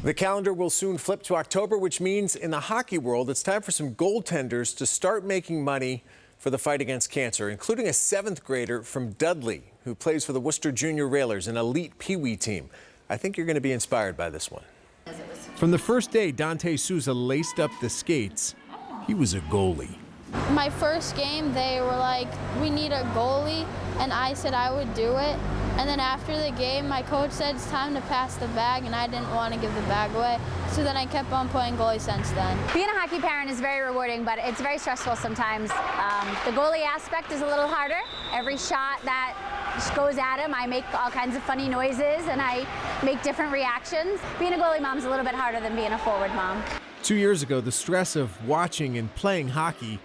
The calendar will soon flip to October, which means in the hockey world, it's time for some goaltenders to start making money for the fight against cancer, including a 7th grader from Dudley who plays for the Worcester Junior Railers, an elite Pee Wee team. I think you're going to be inspired by this one. From the first day Dante Sousa laced up the skates, he was a goalie. My first game, they were like, we need a goalie, and I said I would do it. And then after the game, my coach said it's time to pass the bag, and I didn't want to give the bag away. So then I kept on playing goalie since then. Being a hockey parent is very rewarding, but it's very stressful sometimes. The goalie aspect is a little harder. Every shot that goes at him, I make all kinds of funny noises, and I make different reactions. Being a goalie mom's a little bit harder than being a forward mom. 2 years ago, the stress of watching and playing hockey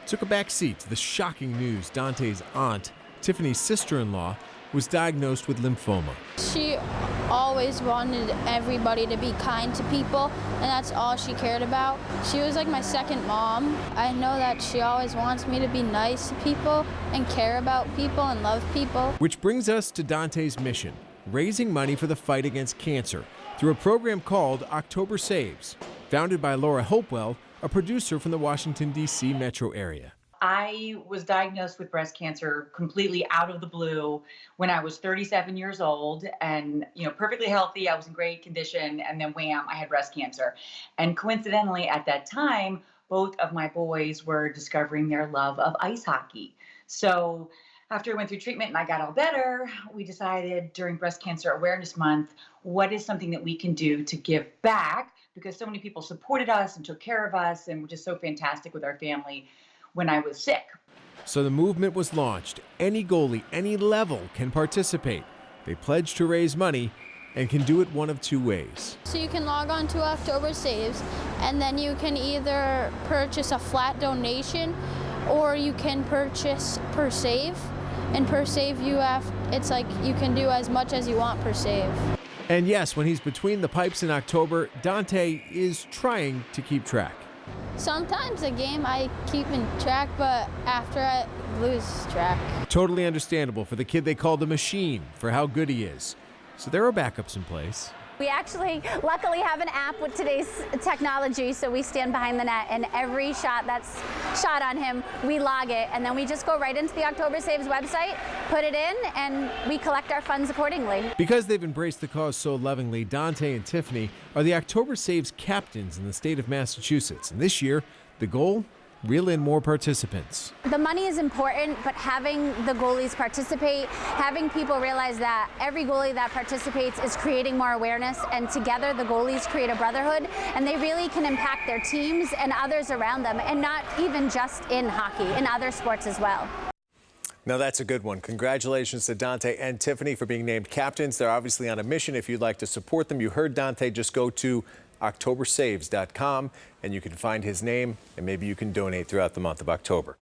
took a back seat to the shocking news. Dante's aunt, Tiffany's sister-in-law, was diagnosed with lymphoma. She always wanted everybody to be kind to people, and that's all she cared about. She was like my second mom. I know that she always wants me to be nice to people and care about people and love people. Which brings us to Dante's mission, raising money for the fight against cancer through a program called October Saves, founded by Laura Hopewell, a producer from the Washington, D.C. metro area. I was diagnosed with breast cancer completely out of the blue when I was 37 years old and, perfectly healthy. I was in great condition, and then wham, I had breast cancer. And coincidentally, at that time, both of my boys were discovering their love of ice hockey. So after I went through treatment and I got all better, we decided during Breast Cancer Awareness Month, what is something that we can do to give back? Because so many people supported us and took care of us and were just so fantastic with our family when I was sick. So the movement was launched. Any goalie, any level can participate. They pledge to raise money and can do it one of 2 ways. So you can log on to October Saves, and then you can either purchase a flat donation or you can purchase per save. And per save, it's like you can do as much as you want per save. And yes, when he's between the pipes in October, Dante is trying to keep track. Sometimes a game I keep in track, but after I lose track. Totally understandable for the kid they call the machine for how good he is. So there are backups in place. We actually, luckily, have an app with today's technology, so we stand behind the net, and every shot that's shot on him, we log it, and then we just go right into the October Saves website, put it in, and we collect our funds accordingly. Because they've embraced the cause so lovingly, Dante and Tiffany are the October Saves captains in the state of Massachusetts. And this year, the goal? Reel in more participants. The money is important, but having the goalies participate, having people realize that every goalie that participates is creating more awareness, and together the goalies create a brotherhood, and they really can impact their teams and others around them, and not even just in hockey, in other sports as well. Now that's a good one. Congratulations to Dante and Tiffany for being named captains. They're obviously on a mission. If you'd like to support them, you heard Dante, just go to octobersaves.com and you can find his name, and maybe you can donate throughout the month of October.